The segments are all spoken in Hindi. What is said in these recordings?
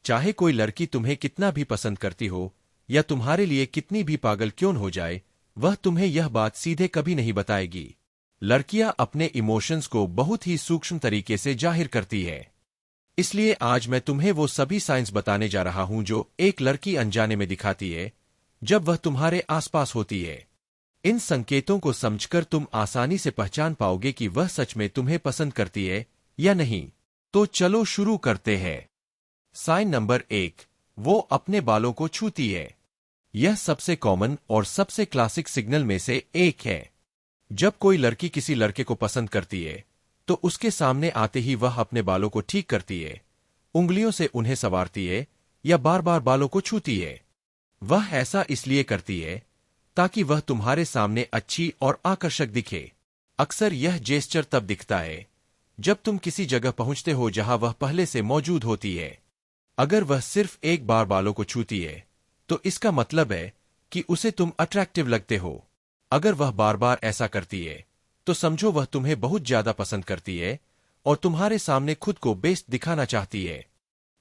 चाहे कोई लड़की तुम्हें कितना भी पसंद करती हो या तुम्हारे लिए कितनी भी पागल क्यों न हो जाए, वह तुम्हें यह बात सीधे कभी नहीं बताएगी। लड़कियां अपने इमोशंस को बहुत ही सूक्ष्म तरीके से जाहिर करती है। इसलिए आज मैं तुम्हें वो सभी साइंस बताने जा रहा हूं जो एक लड़की अनजाने में दिखाती है जब वह तुम्हारे आसपास होती है। इन संकेतों को समझकर तुम आसानी से पहचान पाओगे कि वह सच में तुम्हें पसंद करती है या नहीं। तो चलो शुरू करते हैं। साइन नंबर 1, वो अपने बालों को छूती है। यह सबसे कॉमन और सबसे क्लासिक सिग्नल में से एक है। जब कोई लड़की किसी लड़के को पसंद करती है तो उसके सामने आते ही वह अपने बालों को ठीक करती है, उंगलियों से उन्हें संवारती है या बार बार बालों को छूती है। वह ऐसा इसलिए करती है ताकि वह तुम्हारे सामने अच्छी और आकर्षक दिखे। अक्सर यह जेस्चर तब दिखता है जब तुम किसी जगह पहुंचते हो जहां वह पहले से मौजूद होती है। अगर वह सिर्फ एक बार बालों को छूती है तो इसका मतलब है कि उसे तुम अट्रैक्टिव लगते हो। अगर वह बार बार ऐसा करती है तो समझो वह तुम्हें बहुत ज्यादा पसंद करती है और तुम्हारे सामने खुद को बेस्ट दिखाना चाहती है।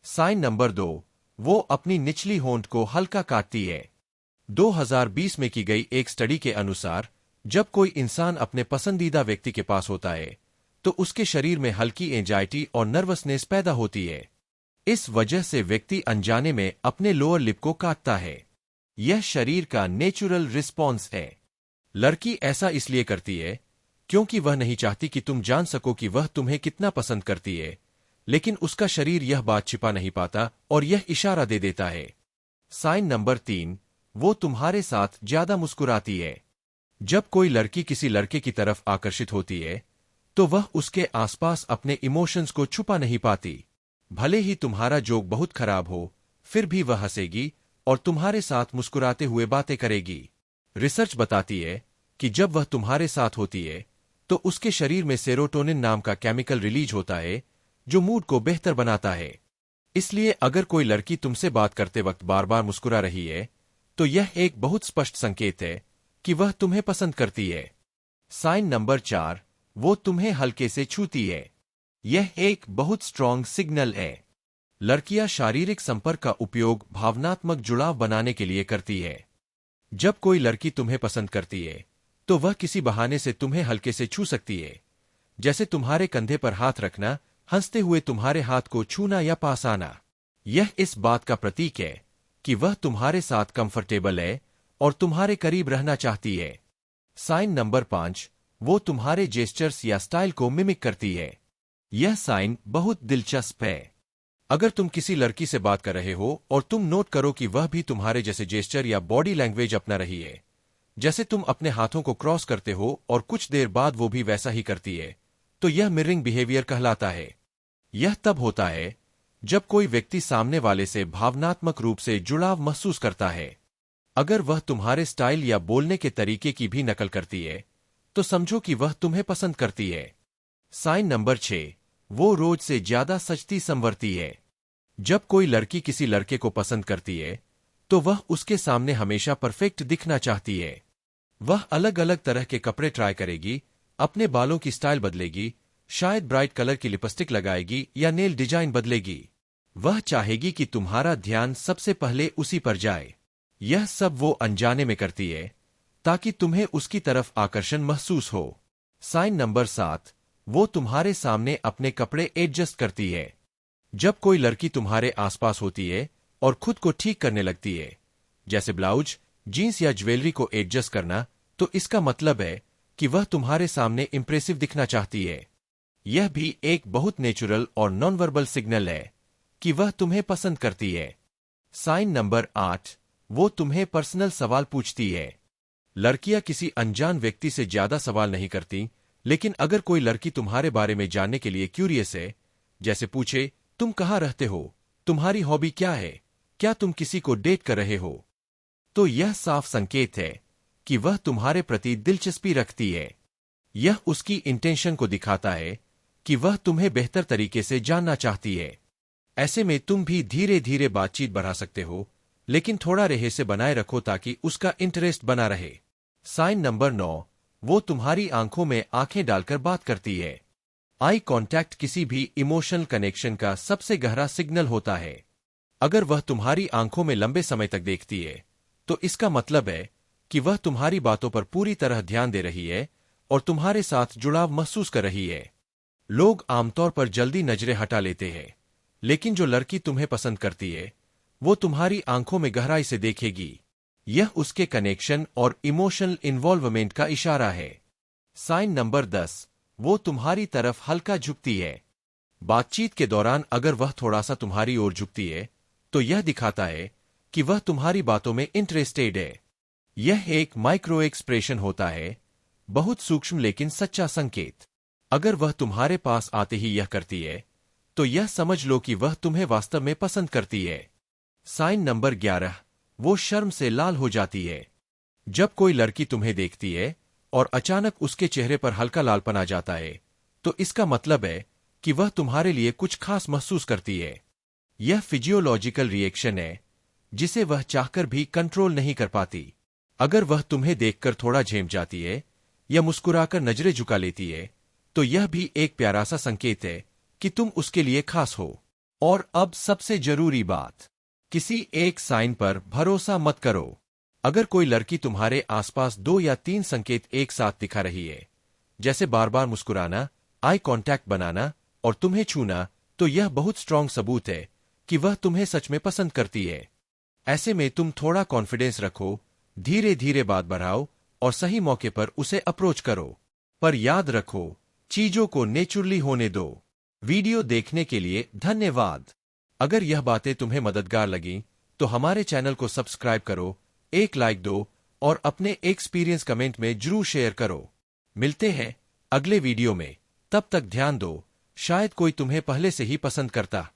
साइन नंबर 2, वो अपनी निचली होंठ को हल्का काटती है। 2020 में की गई एक स्टडी के अनुसार जब कोई इंसान अपने पसंदीदा व्यक्ति के पास होता है तो उसके शरीर में हल्की एंजाइटी और नर्वसनेस पैदा होती है। इस वजह से व्यक्ति अनजाने में अपने लोअर लिप को काटता है। यह शरीर का नेचुरल रिस्पॉन्स है। लड़की ऐसा इसलिए करती है क्योंकि वह नहीं चाहती कि तुम जान सको कि वह तुम्हें कितना पसंद करती है, लेकिन उसका शरीर यह बात छिपा नहीं पाता और यह इशारा दे देता है। साइन नंबर 3, वो तुम्हारे साथ ज्यादा मुस्कुराती है। जब कोई लड़की किसी लड़के की तरफ आकर्षित होती है तो वह उसके आसपास अपने इमोशंस को छुपा नहीं पाती। भले ही तुम्हारा जोक बहुत खराब हो, फिर भी वह हंसेगी और तुम्हारे साथ मुस्कुराते हुए बातें करेगी। रिसर्च बताती है कि जब वह तुम्हारे साथ होती है तो उसके शरीर में सेरोटोनिन नाम का केमिकल रिलीज होता है जो मूड को बेहतर बनाता है। इसलिए अगर कोई लड़की तुमसे बात करते वक्त बार बार मुस्कुरा रही है तो यह एक बहुत स्पष्ट संकेत है कि वह तुम्हें पसंद करती है। साइन नंबर 4, वो तुम्हें हल्के से छूती है। यह एक बहुत स्ट्रॉन्ग सिग्नल है। लड़कियां शारीरिक संपर्क का उपयोग भावनात्मक जुड़ाव बनाने के लिए करती है। जब कोई लड़की तुम्हें पसंद करती है तो वह किसी बहाने से तुम्हें हल्के से छू सकती है, जैसे तुम्हारे कंधे पर हाथ रखना, हंसते हुए तुम्हारे हाथ को छूना या पास आना। यह इस बात का प्रतीक है कि वह तुम्हारे साथ कंफर्टेबल है और तुम्हारे करीब रहना चाहती है। साइन नंबर 5, वो तुम्हारे जेस्चर्स या स्टाइल को मिमिक करती है। यह साइन बहुत दिलचस्प है। अगर तुम किसी लड़की से बात कर रहे हो और तुम नोट करो कि वह भी तुम्हारे जैसे जेस्चर या बॉडी लैंग्वेज अपना रही है, जैसे तुम अपने हाथों को क्रॉस करते हो और कुछ देर बाद वो भी वैसा ही करती है, तो यह मिररिंग बिहेवियर कहलाता है। यह तब होता है जब कोई व्यक्ति सामने वाले से भावनात्मक रूप से जुड़ाव महसूस करता है। अगर वह तुम्हारे स्टाइल या बोलने के तरीके की भी नकल करती है तो समझो कि वह तुम्हें पसंद करती है। साइन नंबर 6, वो रोज से ज्यादा सजती संवरती है। जब कोई लड़की किसी लड़के को पसंद करती है तो वह उसके सामने हमेशा परफेक्ट दिखना चाहती है। वह अलग अलग तरह के कपड़े ट्राई करेगी, अपने बालों की स्टाइल बदलेगी, शायद ब्राइट कलर की लिपस्टिक लगाएगी या नेल डिजाइन बदलेगी। वह चाहेगी कि तुम्हारा ध्यान सबसे पहले उसी पर जाए। यह सब वो अनजाने में करती है ताकि तुम्हें उसकी तरफ आकर्षण महसूस हो। साइन नंबर 7, वो तुम्हारे सामने अपने कपड़े एडजस्ट करती है। जब कोई लड़की तुम्हारे आसपास होती है और खुद को ठीक करने लगती है, जैसे ब्लाउज, जीन्स या ज्वेलरी को एडजस्ट करना, तो इसका मतलब है कि वह तुम्हारे सामने इंप्रेसिव दिखना चाहती है। यह भी एक बहुत नेचुरल और नॉन वर्बल सिग्नल है कि वह तुम्हें पसंद करती है। साइन नंबर 8, वो तुम्हें पर्सनल सवाल पूछती है। लड़कियां किसी अनजान व्यक्ति से ज्यादा सवाल नहीं करती, लेकिन अगर कोई लड़की तुम्हारे बारे में जानने के लिए क्यूरियस है, जैसे पूछे तुम कहाँ रहते हो, तुम्हारी हॉबी क्या है, क्या तुम किसी को डेट कर रहे हो, तो यह साफ संकेत है कि वह तुम्हारे प्रति दिलचस्पी रखती है। यह उसकी इंटेंशन को दिखाता है कि वह तुम्हें बेहतर तरीके से जानना चाहती है। ऐसे में तुम भी धीरे धीरे बातचीत बढ़ा सकते हो, लेकिन थोड़ा रहस्य बनाए रखो ताकि उसका इंटरेस्ट बना रहे। साइन नंबर 9, वो तुम्हारी आंखों में आंखें डालकर बात करती है। आई कांटेक्ट किसी भी इमोशनल कनेक्शन का सबसे गहरा सिग्नल होता है। अगर वह तुम्हारी आंखों में लंबे समय तक देखती है, तो इसका मतलब है कि वह तुम्हारी बातों पर पूरी तरह ध्यान दे रही है और तुम्हारे साथ जुड़ाव महसूस कर रही है। लोग आमतौर पर जल्दी नजरें हटा लेते हैं, लेकिन जो लड़की तुम्हें पसंद करती है, वो तुम्हारी आंखों में गहराई से देखेगी। यह उसके कनेक्शन और इमोशनल इन्वॉल्वमेंट का इशारा है। साइन नंबर 10, वो तुम्हारी तरफ हल्का झुकती है। बातचीत के दौरान अगर वह थोड़ा सा तुम्हारी ओर झुकती है, तो यह दिखाता है कि वह तुम्हारी बातों में इंटरेस्टेड है। यह एक माइक्रो एक्सप्रेशन होता है, बहुत सूक्ष्म लेकिन सच्चा संकेत। अगर वह तुम्हारे पास आते ही यह करती है, तो यह समझ लो कि वह तुम्हें वास्तव में पसंद करती है। साइन नंबर 11, वो शर्म से लाल हो जाती है। जब कोई लड़की तुम्हें देखती है और अचानक उसके चेहरे पर हल्का लालपन आ जाता है, तो इसका मतलब है कि वह तुम्हारे लिए कुछ खास महसूस करती है। यह फिजियोलॉजिकल रिएक्शन है, जिसे वह चाहकर भी कंट्रोल नहीं कर पाती। अगर वह तुम्हें देखकर थोड़ा झेम जाती है या मुस्कुराकर नजरें झुका लेती है, तो यह भी एक प्यारा सा संकेत है कि तुम उसके लिए खास हो। और अब सबसे जरूरी बात, किसी एक साइन पर भरोसा मत करो। अगर कोई लड़की तुम्हारे आसपास 2 या 3 संकेत एक साथ दिखा रही है, जैसे बार बार मुस्कुराना, आई कांटेक्ट बनाना और तुम्हें छूना, तो यह बहुत स्ट्रांग सबूत है कि वह तुम्हें सच में पसंद करती है। ऐसे में तुम थोड़ा कॉन्फिडेंस रखो, धीरे धीरे बात बढ़ाओ और सही मौके पर उसे अप्रोच करो। पर याद रखो, चीजों को नेचुरली होने दो। वीडियो देखने के लिए धन्यवाद। अगर यह बातें तुम्हें मददगार लगीं, तो हमारे चैनल को सब्सक्राइब करो, एक लाइक दो और अपने एक्सपीरियंस कमेंट में जरूर शेयर करो। मिलते हैं अगले वीडियो में, तब तक ध्यान दो, शायद कोई तुम्हें पहले से ही पसंद करता।